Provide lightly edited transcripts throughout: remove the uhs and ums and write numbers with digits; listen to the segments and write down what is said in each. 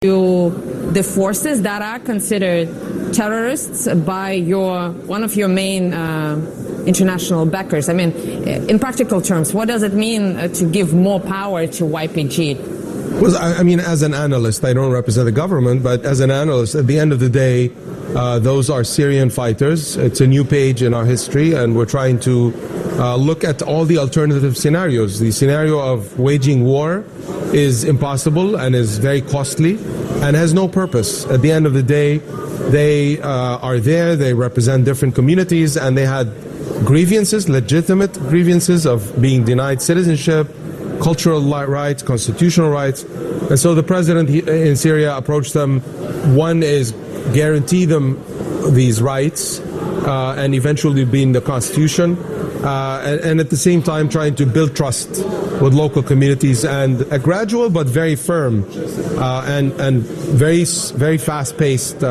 the forces that are considered terrorists by one of your main international backers? I mean, in practical terms, what does it mean to give more power to YPG? Well, I mean, as an analyst, I don't represent the government, but as an analyst, at the end of the day, those are Syrian fighters. It's a new page in our history, and we're trying to look at all the alternative scenarios. The scenario of waging war is impossible and is very costly and has no purpose. At the end of the day, they are there, they represent different communities, and they had grievances, legitimate grievances of being denied citizenship, cultural rights, constitutional rights. And so the president in Syria approached them. One is guarantee them these rights and eventually be in the constitution, and at the same time trying to build trust with local communities, and a gradual but very firm and very fast-paced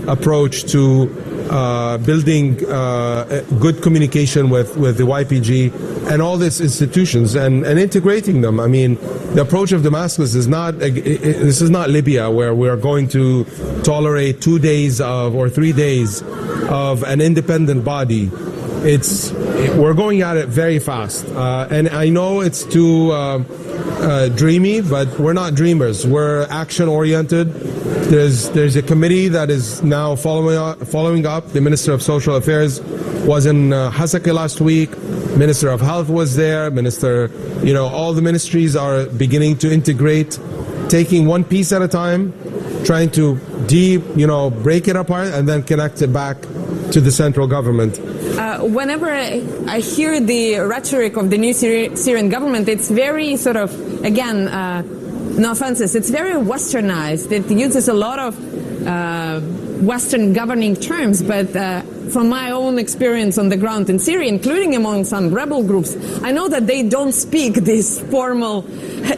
approach to building good communication with the YPG and all these institutions and integrating them. I mean, the approach of Damascus is not, this is not Libya, where we're going to tolerate 2 days or 3 days of an independent body. We're going at it very fast, and I know it's too dreamy, but we're not dreamers. We're action-oriented. There's a committee that is now following up. The Minister of Social Affairs was in Hasaka last week. Minister of Health was there. All the ministries are beginning to integrate, taking one piece at a time, trying to break it apart and then connect it back to the central government. Whenever I hear the rhetoric of the new Syrian government, it's very sort of, again, no offenses, it's very westernized. It uses a lot of Western governing terms, but from my own experience on the ground in Syria, including among some rebel groups, I know that they don't speak this formal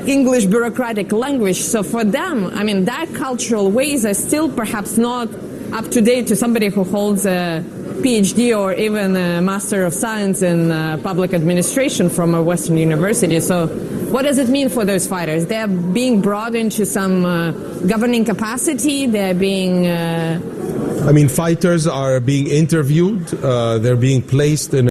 English bureaucratic language. So for them, I mean, that cultural ways are still perhaps not up to date to somebody who holds a PhD or even a Master of Science in Public Administration from a Western university. So what does it mean for those fighters? They're being brought into some governing capacity. They're being... fighters are being interviewed. They're being placed in